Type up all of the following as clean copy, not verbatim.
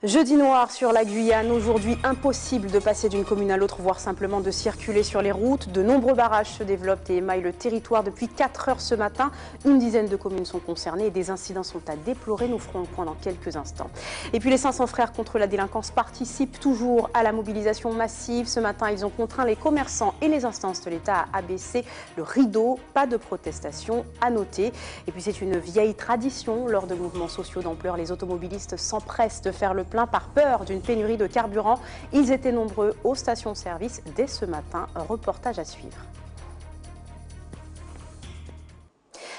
Jeudi noir sur la Guyane, aujourd'hui impossible de passer d'une commune à l'autre, voire simplement de circuler sur les routes. De nombreux barrages se développent et émaillent le territoire depuis 4 heures ce matin. Une dizaine de communes sont concernées et des incidents sont à déplorer. Nous ferons le point dans quelques instants. Et puis les 500 frères contre la délinquance participent toujours à la mobilisation massive. Ce matin, ils ont contraint les commerçants et les instances de l'État à abaisser le rideau. Pas de protestation à noter. Et puis c'est une vieille tradition. Lors de mouvements sociaux d'ampleur, les automobilistes s'empressent de faire le plein par peur d'une pénurie de carburant. Ils étaient nombreux aux stations-service dès ce matin. Un reportage à suivre.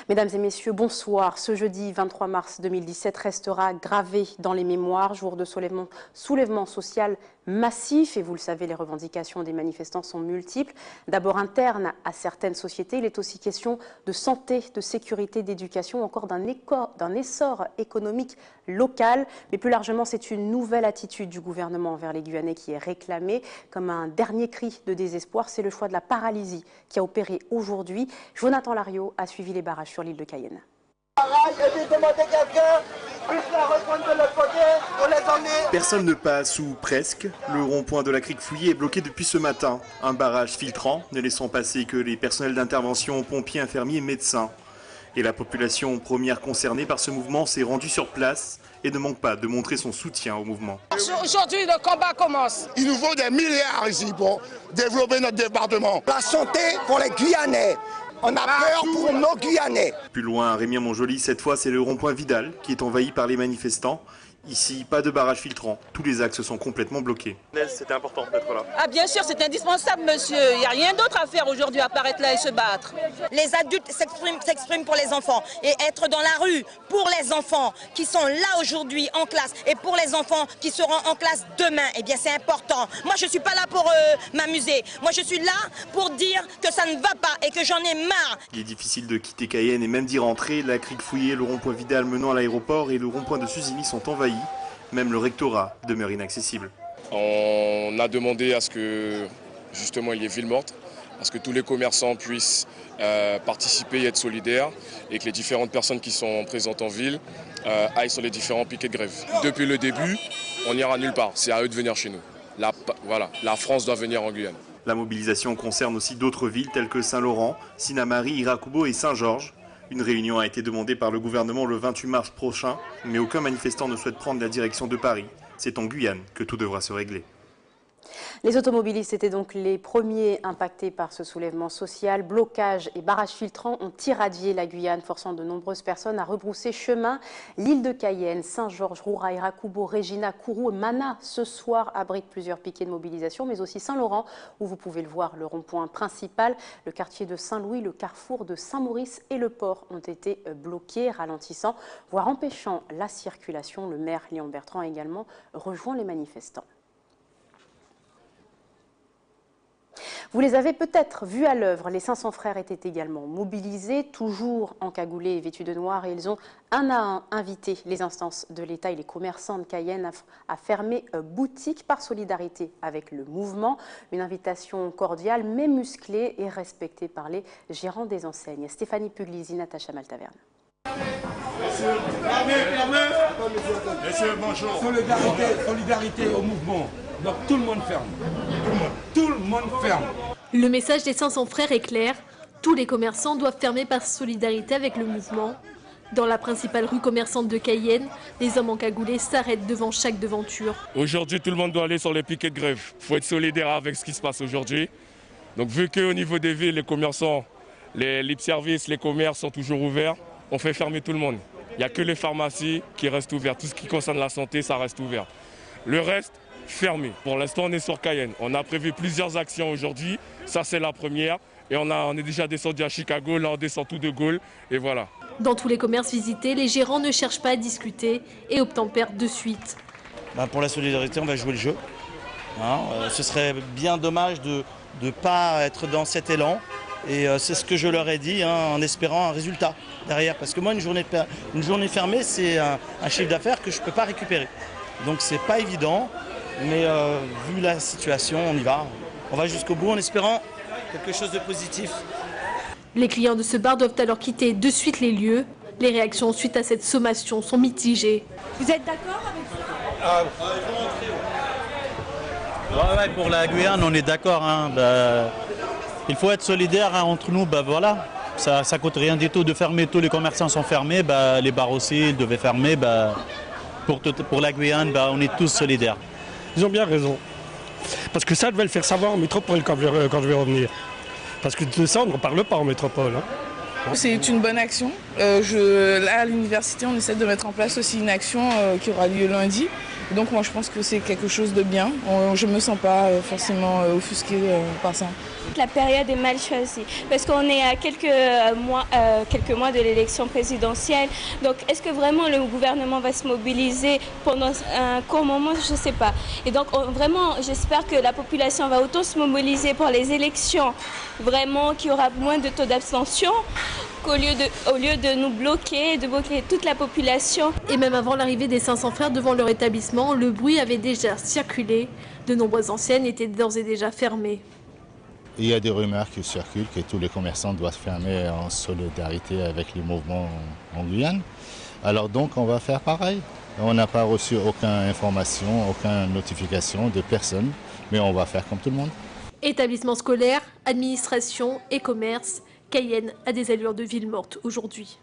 Mesdames et messieurs, bonsoir. Ce jeudi 23 mars 2017 restera gravé dans les mémoires, jour de soulèvement social massif. Et vous le savez, les revendications des manifestants sont multiples. D'abord internes à certaines sociétés, il est aussi question de santé, de sécurité, d'éducation, encore d'un essor économique local. Mais plus largement, c'est une nouvelle attitude du gouvernement envers les Guyanais qui est réclamée. Comme un dernier cri de désespoir, c'est le choix de la paralysie qui a opéré aujourd'hui. Jonathan Lariot a suivi les barrages sur l'île de Cayenne. Personne ne passe ou presque. Le rond-point de la crique Fouillée est bloqué depuis ce matin. Un barrage filtrant, ne laissant passer que les personnels d'intervention, pompiers, infirmiers et médecins. Et la population première concernée par ce mouvement s'est rendue sur place et ne manque pas de montrer son soutien au mouvement. Aujourd'hui, le combat commence. Il nous faut des milliards ici pour développer notre département. La santé pour les Guyanais. On a peur pour nos Guyanais. Plus loin, à Rémiens-Montjoly, cette fois, c'est le rond-point Vidal qui est envahi par les manifestants. Ici, pas de barrage filtrant. Tous les axes sont complètement bloqués. C'était important d'être là. Ah bien sûr, c'est indispensable, monsieur. Il n'y a rien d'autre à faire aujourd'hui à part être là et se battre. Les adultes s'expriment pour les enfants. Et être dans la rue pour les enfants qui sont là aujourd'hui en classe et pour les enfants qui seront en classe demain, eh bien c'est important. Moi, je ne suis pas là pour m'amuser. Moi, je suis là pour dire que ça ne va pas et que j'en ai marre. Il est difficile de quitter Cayenne et même d'y rentrer. La crique Fouillée, le rond-point Vidal menant à l'aéroport et le rond-point de Suzini sont envahis. Même le rectorat demeure inaccessible. On a demandé à ce que justement il y ait ville morte, à ce que tous les commerçants puissent participer et être solidaires et que les différentes personnes qui sont présentes en ville aillent sur les différents piquets de grève. Depuis le début, on n'ira nulle part, c'est à eux de venir chez nous. Voilà, la France doit venir en Guyane. La mobilisation concerne aussi d'autres villes telles que Saint-Laurent, Sinnamary, Iracoubo et Saint-Georges. Une réunion a été demandée par le gouvernement le 28 mars prochain, mais aucun manifestant ne souhaite prendre la direction de Paris. C'est en Guyane que tout devra se régler. Les automobilistes étaient donc les premiers impactés par ce soulèvement social. Blocages et barrages filtrants ont irradié la Guyane, forçant de nombreuses personnes à rebrousser chemin. L'île de Cayenne, Saint-Georges, Roura, Iracoubo, Regina, Kourou et Mana, ce soir, abritent plusieurs piquets de mobilisation, mais aussi Saint-Laurent, où vous pouvez le voir, le rond-point principal, le quartier de Saint-Louis, le carrefour de Saint-Maurice et le port ont été bloqués, ralentissant, voire empêchant la circulation. Le maire Léon Bertrand a également rejoint les manifestants. Vous les avez peut-être vus à l'œuvre, les 500 frères étaient également mobilisés, toujours encagoulés et vêtus de noir, et ils ont un à un invité les instances de l'État et les commerçants de Cayenne à fermer boutique par solidarité avec le mouvement. Une invitation cordiale mais musclée et respectée par les gérants des enseignes. Stéphanie Puglisi, Natacha Maltaverne. Messieurs, bonjour. Solidarité au mouvement. Donc tout le monde ferme. Tout le monde ferme. Le message des 500 frères est clair. Tous les commerçants doivent fermer par solidarité avec le mouvement. Dans la principale rue commerçante de Cayenne, les hommes encagoulés s'arrêtent devant chaque devanture. Aujourd'hui, tout le monde doit aller sur les piquets de grève. Il faut être solidaire avec ce qui se passe aujourd'hui. Donc vu qu'au niveau des villes, les commerçants, les libre-services, les commerces sont toujours ouverts, on fait fermer tout le monde. Il n'y a que les pharmacies qui restent ouvertes. Tout ce qui concerne la santé, ça reste ouvert. Le reste, fermé. Pour l'instant, on est sur Cayenne. On a prévu plusieurs actions aujourd'hui. Ça, c'est la première. Et on est déjà descendu à Chicago. Là, on descend tout de Gaulle. Et voilà. Dans tous les commerces visités, les gérants ne cherchent pas à discuter et obtempèrent de suite. Pour la solidarité, on va jouer le jeu. Ce serait bien dommage de ne pas être dans cet élan. Et c'est ce que je leur ai dit, en espérant un résultat derrière. Parce que moi, une journée fermée, c'est un chiffre d'affaires que je ne peux pas récupérer. Donc c'est pas évident, mais vu la situation, on y va. On va jusqu'au bout en espérant quelque chose de positif. Les clients de ce bar doivent alors quitter de suite les lieux. Les réactions suite à cette sommation sont mitigées. Vous êtes d'accord avec ça? Ouais, pour la Guyane, on est d'accord. Hein, il faut être solidaire entre nous. Voilà. Ça ne coûte rien du tout de fermer. Tous les commerçants sont fermés. Les bars aussi devaient fermer. Pour la Guyane, on est tous solidaires. Ils ont bien raison. Parce que ça, je vais le faire savoir en métropole quand je vais revenir. Parce que de ça, on n'en parle pas en métropole. Hein. C'est une bonne action. Là, à l'université, on essaie de mettre en place aussi une action qui aura lieu lundi. Donc moi, je pense que c'est quelque chose de bien. Je ne me sens pas forcément offusquée par ça. La période est mal choisie parce qu'on est à quelques mois de l'élection présidentielle. Donc est-ce que vraiment le gouvernement va se mobiliser pendant un court moment? Je ne sais pas. Et donc vraiment, j'espère que la population va autant se mobiliser pour les élections, vraiment qu'il y aura moins de taux d'abstention, qu'au lieu de nous bloquer, de bloquer toute la population. Et même avant l'arrivée des 500 frères devant leur établissement, le bruit avait déjà circulé. De nombreuses enseignes étaient d'ores et déjà fermées. Il y a des rumeurs qui circulent que tous les commerçants doivent fermer en solidarité avec les mouvements en Guyane. Alors donc on va faire pareil. On n'a pas reçu aucune information, aucune notification de personne, mais on va faire comme tout le monde. Établissements scolaires, administration et commerce, Cayenne a des allures de ville morte aujourd'hui.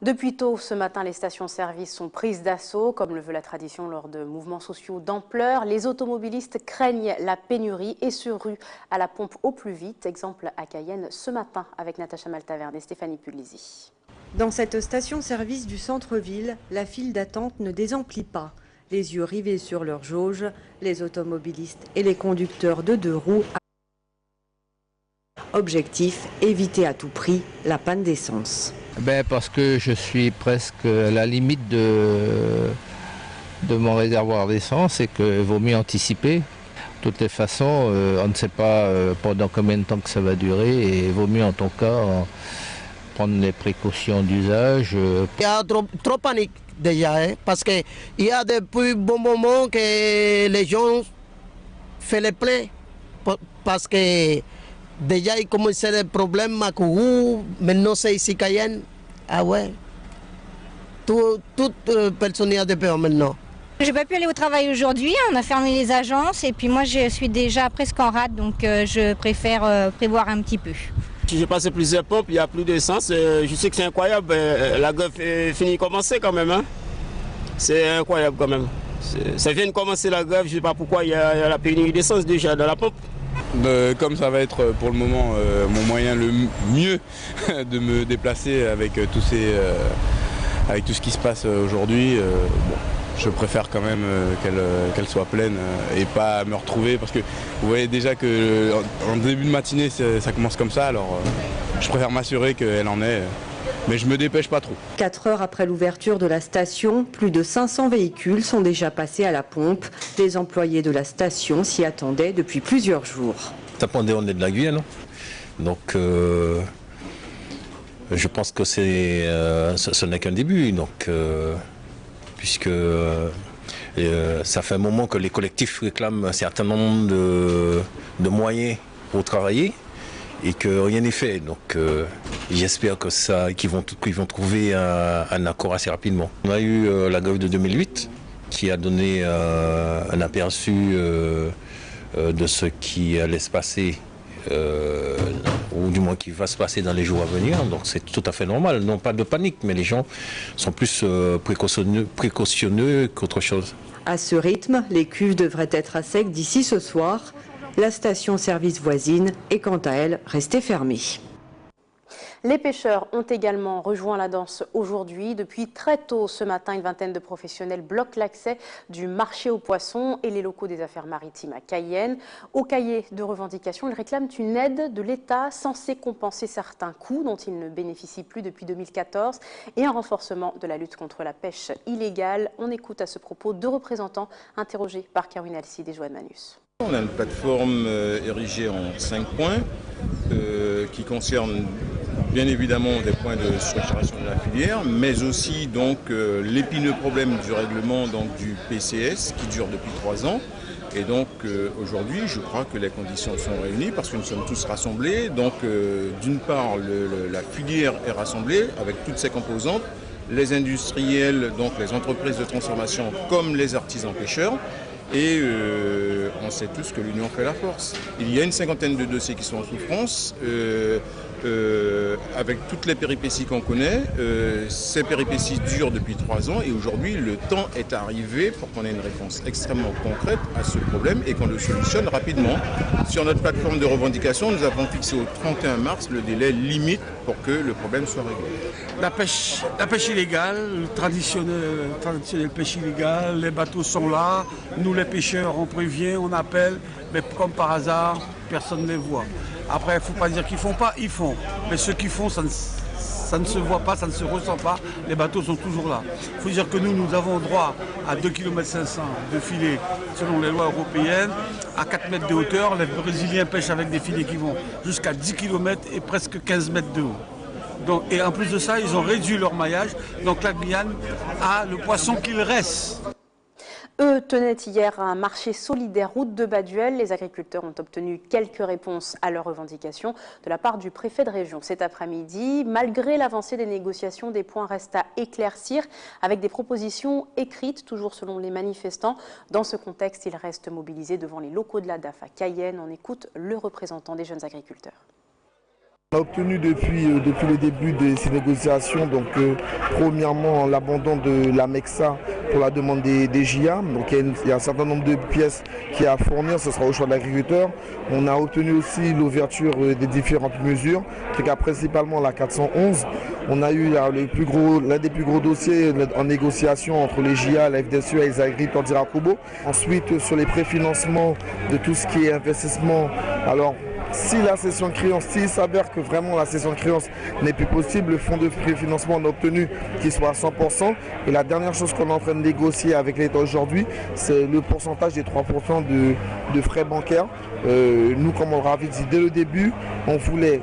Depuis tôt ce matin, les stations-service sont prises d'assaut, comme le veut la tradition lors de mouvements sociaux d'ampleur. Les automobilistes craignent la pénurie et se ruent à la pompe au plus vite. Exemple à Cayenne ce matin avec Natacha Maltaverne et Stéphanie Puglisi. Dans cette station-service du centre-ville, la file d'attente ne désemplit pas. Les yeux rivés sur leur jauge, les automobilistes et les conducteurs de deux roues. Objectif, éviter à tout prix la panne d'essence. Parce que je suis presque à la limite de mon réservoir d'essence et qu'il vaut mieux anticiper. De toutes les façons, on ne sait pas pendant combien de temps que ça va durer et il vaut mieux en tout cas prendre les précautions d'usage. Il y a trop panique déjà, parce qu'il y a depuis bon moment que les gens font les pleins parce que déjà, il commençait des problèmes à Kourou, maintenant c'est ici Cayenne. Ah ouais. Toute personne a des peurs maintenant. Je n'ai pas pu aller au travail aujourd'hui, on a fermé les agences et puis moi je suis déjà presque en rade, donc je préfère prévoir un petit peu. J'ai passé plusieurs pompes, il n'y a plus d'essence. Je sais que c'est incroyable, la grève est finie de commencer quand même. Hein. C'est incroyable quand même. Ça vient de commencer la grève, je ne sais pas pourquoi il y a la pénurie d'essence déjà dans la pompe. Comme ça va être pour le moment mon moyen le mieux de me déplacer avec tout ce qui se passe aujourd'hui, je préfère quand même qu'elle soit pleine et pas me retrouver parce que vous voyez déjà qu'en début de matinée ça commence comme ça, alors je préfère m'assurer qu'elle en est. Mais je me dépêche pas trop. 4 heures après l'ouverture de la station, plus de 500 véhicules sont déjà passés à la pompe. Les employés de la station s'y attendaient depuis plusieurs jours. On est de la Guyane, donc je pense que ce n'est qu'un début. Donc, puisque ça fait un moment que les collectifs réclament un certain nombre de moyens pour travailler. Et que rien n'est fait, donc j'espère qu'ils vont trouver un accord assez rapidement. On a eu la grève de 2008 qui a donné un aperçu de ce qui allait se passer, ou du moins qui va se passer dans les jours à venir, donc c'est tout à fait normal, non pas de panique, mais les gens sont plus précautionneux qu'autre chose. À ce rythme, les cuves devraient être à sec d'ici ce soir. La station-service voisine est quant à elle restée fermée. Les pêcheurs ont également rejoint la danse aujourd'hui. Depuis très tôt ce matin, une vingtaine de professionnels bloquent l'accès du marché aux poissons et les locaux des affaires maritimes à Cayenne. Au cahier de revendication, ils réclament une aide de l'État censée compenser certains coûts dont ils ne bénéficient plus depuis 2014 et un renforcement de la lutte contre la pêche illégale. On écoute à ce propos deux représentants interrogés par Caroline Alcide et Joanne Manus. On a une plateforme érigée en 5 points qui concerne bien évidemment des points de structuration de la filière, mais aussi donc l'épineux problème du règlement donc, du PCS qui dure depuis 3 ans. Et donc aujourd'hui, je crois que les conditions sont réunies parce que nous sommes tous rassemblés. Donc d'une part, la filière est rassemblée avec toutes ses composantes, les industriels, donc les entreprises de transformation, comme les artisans pêcheurs. Et on sait tous que l'union fait la force. Il y a une cinquantaine de dossiers qui sont en souffrance, avec toutes les péripéties qu'on connaît. Ces péripéties durent depuis 3 ans et aujourd'hui le temps est arrivé pour qu'on ait une réponse extrêmement concrète à ce problème et qu'on le solutionne rapidement. Sur notre plateforme de revendication, nous avons fixé au 31 mars le délai limite pour que le problème soit réglé. La pêche illégale, le traditionnel pêche illégale, les bateaux sont là, nous les pêcheurs on prévient, on appelle, mais comme par hasard, personne ne les voit. Après, il ne faut pas dire qu'ils ne font pas, ils font. Mais ceux qui font, ça ne se voit pas, ça ne se ressent pas, les bateaux sont toujours là. Il faut dire que nous avons droit à 2,5 km de filets selon les lois européennes, à 4 mètres de hauteur. Les Brésiliens pêchent avec des filets qui vont jusqu'à 10 km et presque 15 mètres de haut. Donc, et en plus de ça, ils ont réduit leur maillage. Donc la Guyane a le poisson qu'il reste. Eux tenaient hier un marché solidaire route de Baduel. Les agriculteurs ont obtenu quelques réponses à leurs revendications de la part du préfet de région cet après-midi. Malgré l'avancée des négociations, des points restent à éclaircir avec des propositions écrites, toujours selon les manifestants. Dans ce contexte, ils restent mobilisés devant les locaux de la DAF à Cayenne. On écoute le représentant des jeunes agriculteurs. On a obtenu depuis le début de ces négociations, donc premièrement l'abandon de la MEXA pour la demande des JA. Donc il y a un certain nombre de pièces qui à fournir, ce sera au choix de l'agriculteur. On a obtenu aussi l'ouverture des différentes mesures, principalement la 411. On a eu l'un des plus gros dossiers en négociation entre les JA, la FDSE et les agriculteurs d'Irakobo. Ensuite sur les préfinancements de tout ce qui est investissement. Alors, si la cession de créance, s'il s'avère que vraiment la cession de créance n'est plus possible, le fonds de préfinancement on a obtenu qu'il soit à 100%. Et la dernière chose qu'on est en train de négocier avec l'État aujourd'hui, c'est le pourcentage des 3% de frais bancaires. Nous, comme on l'avait dit dès le début, on voulait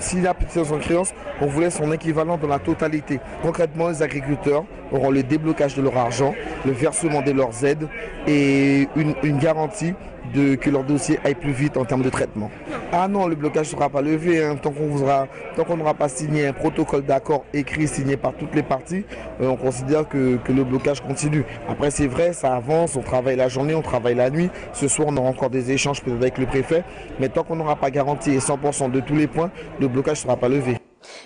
s'il n'y a plus de cession de créance, on voulait son équivalent dans la totalité. Concrètement, les agriculteurs auront le déblocage de leur argent, le versement de leurs aides et une garantie que leur dossier aille plus vite en termes de traitement. Ah non, le blocage ne sera pas levé, hein. Tant qu'on n'aura pas signé un protocole d'accord écrit signé par toutes les parties, on considère que le blocage continue. Après c'est vrai, ça avance, on travaille la journée, on travaille la nuit. Ce soir on aura encore des échanges peut-être avec le préfet, mais tant qu'on n'aura pas garanti 100% de tous les points, le blocage ne sera pas levé.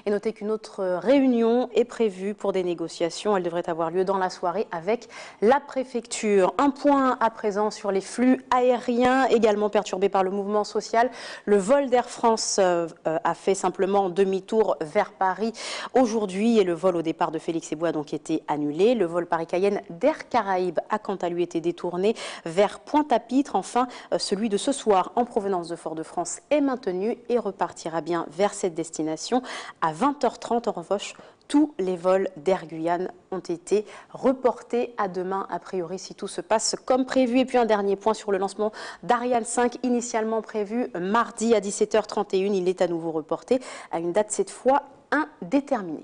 Et notez qu'une autre réunion est prévue pour des négociations. Elle devrait avoir lieu dans la soirée avec la préfecture. Un point à présent sur les flux aériens également perturbés par le mouvement social. Le vol d'Air France a fait simplement demi-tour vers Paris aujourd'hui et le vol au départ de Félix Eboue a donc été annulé. Le vol Paris-Cayenne d'Air Caraïbes a quant à lui été détourné vers Pointe-à-Pitre. Enfin, celui de ce soir en provenance de Fort-de-France est maintenu et repartira bien vers cette destination. À 20h30, en revanche, tous les vols d'Air Guyane ont été reportés à demain, a priori, si tout se passe comme prévu. Et puis un dernier point sur le lancement d'Ariane 5, initialement prévu mardi à 17h31. Il est à nouveau reporté à une date cette fois indéterminée.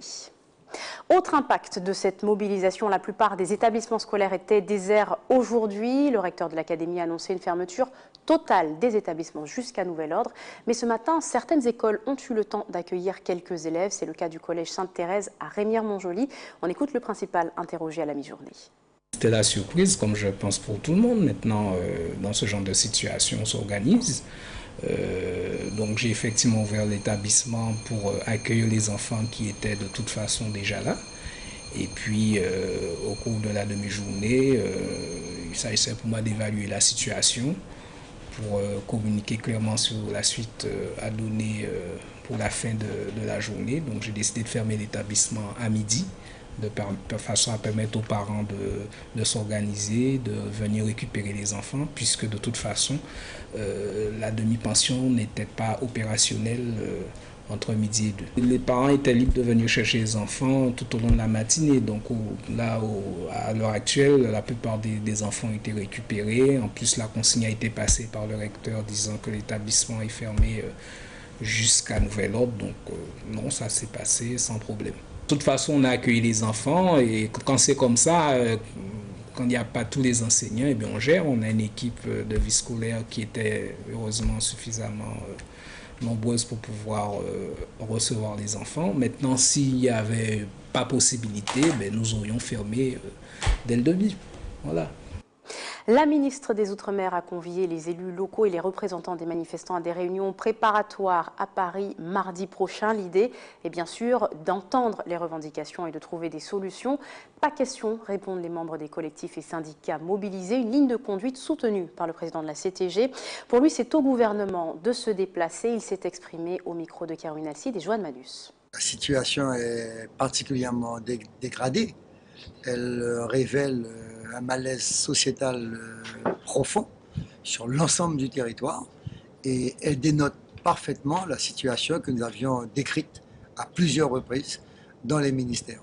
Autre impact de cette mobilisation, la plupart des établissements scolaires étaient déserts aujourd'hui. Le recteur de l'académie a annoncé une fermeture totale des établissements jusqu'à nouvel ordre. Mais ce matin, certaines écoles ont eu le temps d'accueillir quelques élèves. C'est le cas du collège Sainte-Thérèse à Remire-Montjoly. On écoute le principal interrogé à la mi-journée. C'était la surprise, comme je pense pour tout le monde. Maintenant, dans ce genre de situation, on s'organise. Donc j'ai effectivement ouvert l'établissement pour accueillir les enfants qui étaient de toute façon déjà là. Et puis au cours de la demi-journée, ça essaie pour moi d'évaluer la situation, pour communiquer clairement sur la suite à donner pour la fin de la journée. Donc j'ai décidé de fermer l'établissement à midi, de façon à permettre aux parents de s'organiser, de venir récupérer les enfants, puisque de toute façon, la demi-pension n'était pas opérationnelle entre midi et 2. Les parents étaient libres de venir chercher les enfants tout au long de la matinée. Donc à l'heure actuelle, la plupart des enfants ont été récupérés. En plus, la consigne a été passée par le recteur disant que l'établissement est fermé jusqu'à nouvel ordre. Donc non, ça s'est passé sans problème. De toute façon, on a accueilli les enfants et quand c'est comme ça, quand il n'y a pas tous les enseignants, eh bien on gère. On a une équipe de vie scolaire qui était heureusement suffisamment nombreuses pour pouvoir recevoir les enfants. Maintenant, s'il n'y avait pas possibilité, nous aurions fermé dès le début. Voilà. La ministre des Outre-mer a convié les élus locaux et les représentants des manifestants à des réunions préparatoires à Paris mardi prochain. L'idée est bien sûr d'entendre les revendications et de trouver des solutions. Pas question, répondent les membres des collectifs et syndicats mobilisés. Une ligne de conduite soutenue par le président de la CTG. Pour lui, c'est au gouvernement de se déplacer. Il s'est exprimé au micro de Caroline Alcide et Joanne Madus. La situation est particulièrement dégradée. Elle révèle un malaise sociétal profond sur l'ensemble du territoire et elle dénote parfaitement la situation que nous avions décrite à plusieurs reprises dans les ministères.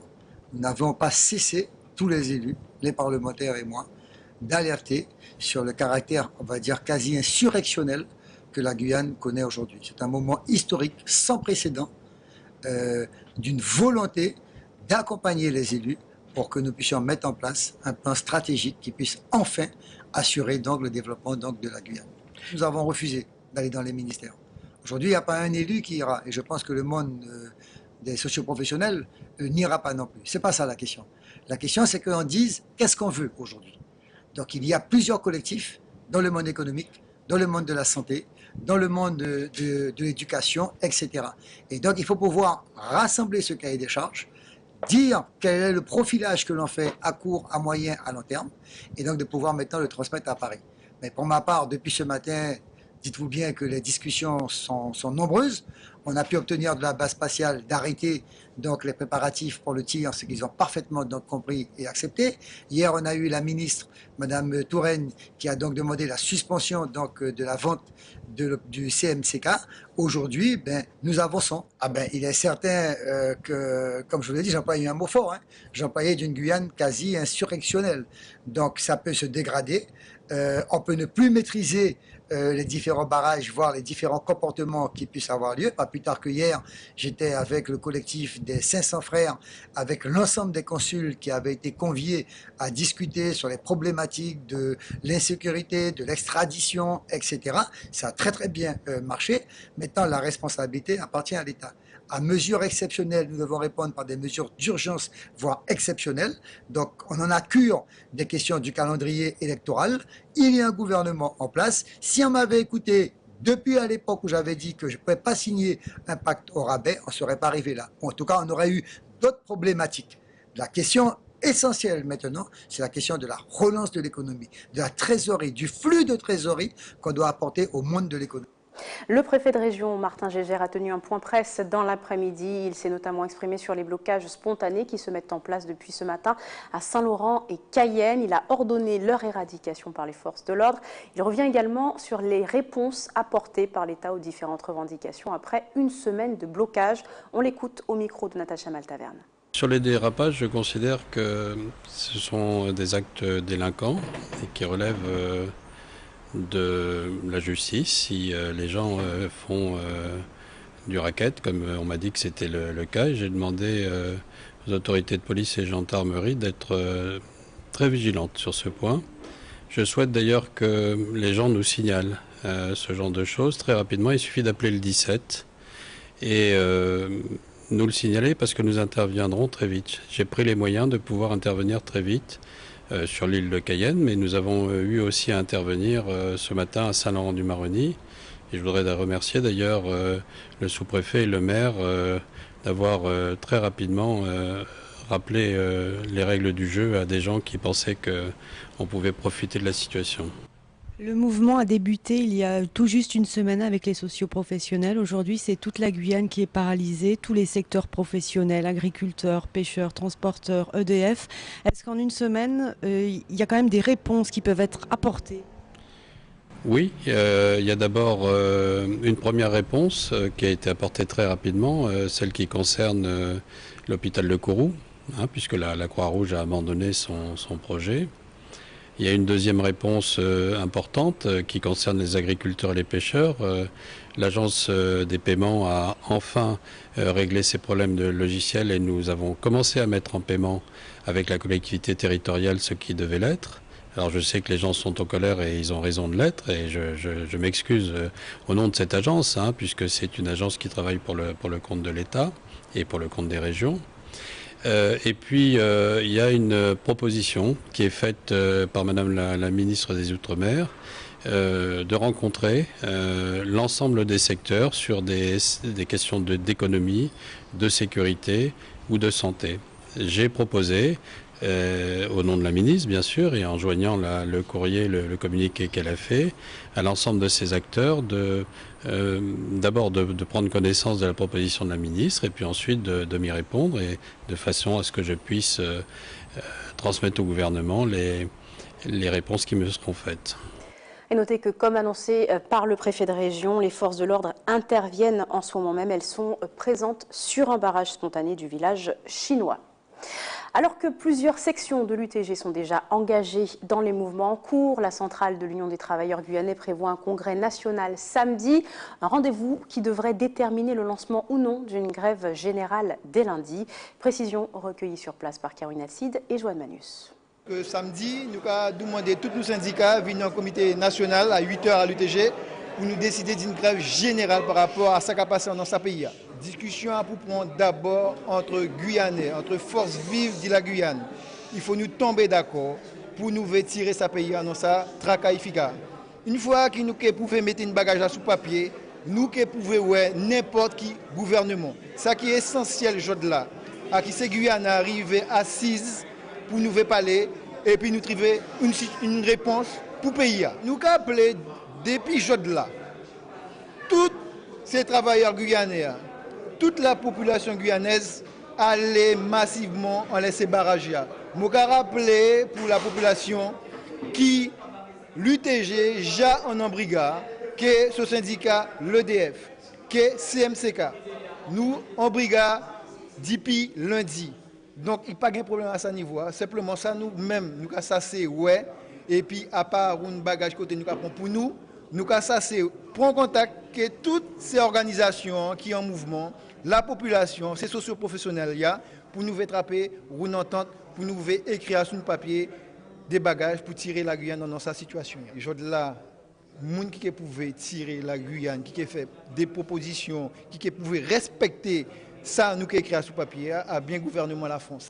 Nous n'avons pas cessé, tous les élus, les parlementaires et moi, d'alerter sur le caractère, on va dire, quasi insurrectionnel que la Guyane connaît aujourd'hui. C'est un moment historique sans précédent d'une volonté d'accompagner les élus pour que nous puissions mettre en place un plan stratégique qui puisse enfin assurer donc le développement donc de la Guyane. Nous avons refusé d'aller dans les ministères. Aujourd'hui, il n'y a pas un élu qui ira, et je pense que le monde des socioprofessionnels n'ira pas non plus. Ce n'est pas ça la question. La question, c'est qu'on dise qu'est-ce qu'on veut aujourd'hui. Donc il y a plusieurs collectifs dans le monde économique, dans le monde de la santé, dans le monde de l'éducation, etc. Et donc il faut pouvoir rassembler ce cahier des charges, dire quel est le profilage que l'on fait à court, à moyen, à long terme, et donc de pouvoir maintenant le transmettre à Paris. Mais pour ma part, depuis ce matin, dites-vous bien que les discussions sont nombreuses. On a pu obtenir de la base spatiale d'arrêter donc les préparatifs pour le tir, ce qu'ils ont parfaitement donc compris et accepté. Hier, on a eu la ministre, Madame Touraine, qui a donc demandé la suspension donc de la vente du CMCK. Aujourd'hui, nous avançons. Il est certain que, comme je vous l'ai dit, j'employais un mot fort, j'employais d'une Guyane quasi insurrectionnelle. Donc ça peut se dégrader. On peut ne plus maîtriser les différents barrages, voire les différents comportements qui puissent avoir lieu. Pas plus tard que hier, j'étais avec le collectif des 500 frères, avec l'ensemble des consuls qui avaient été conviés à discuter sur les problématiques de l'insécurité, de l'extradition, etc. Ça a très très bien marché. Maintenant, la responsabilité appartient à l'État. À mesures exceptionnelles, nous devons répondre par des mesures d'urgence, voire exceptionnelles. Donc, on en a cure des questions du calendrier électoral. Il y a un gouvernement en place. Si on m'avait écouté depuis à l'époque où j'avais dit que je ne pouvais pas signer un pacte au rabais, on ne serait pas arrivé là. En tout cas, on aurait eu d'autres problématiques. La question essentielle maintenant, c'est la question de la relance de l'économie, de la trésorerie, du flux de trésorerie qu'on doit apporter au monde de l'économie. Le préfet de région, Martin Gégère, a tenu un point presse dans l'après-midi. Il s'est notamment exprimé sur les blocages spontanés qui se mettent en place depuis ce matin à Saint-Laurent et Cayenne. Il a ordonné leur éradication par les forces de l'ordre. Il revient également sur les réponses apportées par l'État aux différentes revendications après une semaine de blocage. On l'écoute au micro de Natacha Maltaverne. Sur les dérapages, je considère que ce sont des actes délinquants et qui relèvent de la justice. Si les gens font du racket, comme on m'a dit que c'était le cas, j'ai demandé aux autorités de police et gendarmerie d'être très vigilantes sur ce point. Je souhaite d'ailleurs que les gens nous signalent ce genre de choses très rapidement. Il suffit d'appeler le 17 et nous le signaler parce que nous interviendrons très vite. J'ai pris les moyens de pouvoir intervenir très vite sur l'île de Cayenne, mais nous avons eu aussi à intervenir ce matin à Saint-Laurent-du-Maroni. Et je voudrais remercier d'ailleurs le sous-préfet et le maire d'avoir très rapidement rappelé les règles du jeu à des gens qui pensaient qu'on pouvait profiter de la situation. Le mouvement a débuté il y a tout juste une semaine avec les socioprofessionnels. Aujourd'hui, c'est toute la Guyane qui est paralysée, tous les secteurs professionnels, agriculteurs, pêcheurs, transporteurs, EDF. Est-ce qu'en une semaine, il y a quand même des réponses qui peuvent être apportées ? Oui, il y a d'abord une première réponse qui a été apportée très rapidement, celle qui concerne l'hôpital de Kourou, puisque la Croix-Rouge a abandonné son projet. Il y a une deuxième réponse importante qui concerne les agriculteurs et les pêcheurs. L'agence des paiements a enfin réglé ses problèmes de logiciel et nous avons commencé à mettre en paiement avec la collectivité territoriale ce qui devait l'être, Alors je sais que les gens sont en colère et ils ont raison de l'être, et je m'excuse au nom de cette agence, puisque c'est une agence qui travaille pour le compte de l'État et pour le compte des régions. Et puis il y a une proposition qui est faite par Madame la ministre des Outre-mer, de rencontrer l'ensemble des secteurs sur des questions d'économie, de sécurité ou de santé. J'ai proposé, au nom de la ministre bien sûr, et en joignant le courrier, le communiqué qu'elle a fait, à l'ensemble de ces acteurs, d'abord de prendre connaissance de la proposition de la ministre, et puis ensuite de m'y répondre, et de façon à ce que je puisse transmettre au gouvernement les réponses qui me seront faites. Et notez que, comme annoncé par le préfet de région, les forces de l'ordre interviennent en ce moment même. Elles sont présentes sur un barrage spontané du village chinois. Alors que plusieurs sections de l'UTG sont déjà engagées dans les mouvements en cours, la centrale de l'Union des travailleurs guyanais prévoit un congrès national samedi, un rendez-vous qui devrait déterminer le lancement ou non d'une grève générale dès lundi. Précision recueillie sur place par Caroline Alcide et Joanne Manus. Samedi, nous avons demandé tous nos syndicats venir au comité national à 8h à l'UTG pour nous décider d'une grève générale par rapport à ce qui a passé dans ce pays. Discussion à pour prendre d'abord entre Guyanais, entre forces vives de la Guyane. Il faut nous tomber d'accord pour nous tirer ce pays dans sa tracaïfica. Une fois que nous pouvons mettre une bagage sous papier, nous pouvons n'importe qui gouvernement. Ce qui est essentiel aujourd'hui là, à qui ces Guyanais arrivent assises pour nous parler et puis nous trouver une réponse pour le pays. Nous avons appelé depuis aujourd'hui là, tous ces travailleurs guyanais, toute la population guyanaise allait massivement en laisser barrage. Nous avons rappelé pour la population qui l'UTG, ja en embriga, que ce syndicat, l'EDF, que CMCK, nous en briga depuis lundi. Donc il n'y a pas de problème à ce niveau. Simplement ça nous-mêmes, nous avons c'est ouais. Et puis à part un bagage côté nous avons pour nous, nous avons ça c'est prendre contact que toutes ces organisations qui sont en mouvement, la population, ces socioprofessionnels, pour nous attraper, une entente, pour nous écrire sur le papier des bagages pour tirer la Guyane dans sa situation. Aujourd'hui là, les gens qui pouvaient tirer la Guyane, qui fait des propositions, qui pouvaient respecter ça, nous qui écrivons sur papier, à bien gouvernement la France.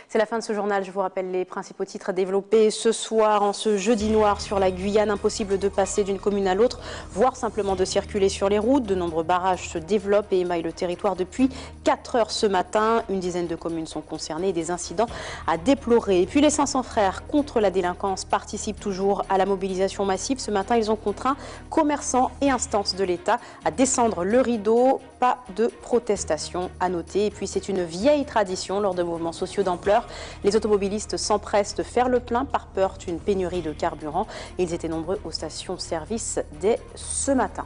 C'est la fin de ce journal. Je vous rappelle les principaux titres développés ce soir, en ce jeudi noir sur la Guyane. Impossible de passer d'une commune à l'autre, voire simplement de circuler sur les routes. De nombreux barrages se développent et émaillent le territoire depuis 4 heures ce matin. Une dizaine de communes sont concernées et des incidents à déplorer. Et puis les 500 frères contre la délinquance participent toujours à la mobilisation massive. Ce matin, ils ont contraint commerçants et instances de l'État à descendre le rideau. Pas de protestation à noter. Et puis c'est une vieille tradition lors de mouvements sociaux d'ampleur. Les automobilistes s'empressent de faire le plein par peur d'une pénurie de carburant. Ils étaient nombreux aux stations-service dès ce matin.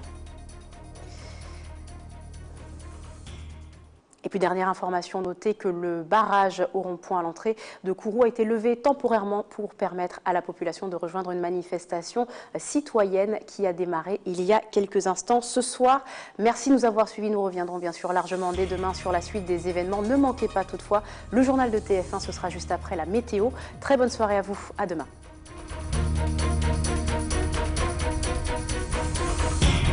Et puis dernière information, notez que le barrage au rond-point à l'entrée de Kourou a été levé temporairement pour permettre à la population de rejoindre une manifestation citoyenne qui a démarré il y a quelques instants ce soir. Merci de nous avoir suivis. Nous reviendrons bien sûr largement dès demain sur la suite des événements. Ne manquez pas toutefois le journal de TF1, ce sera juste après la météo. Très bonne soirée à vous, à demain.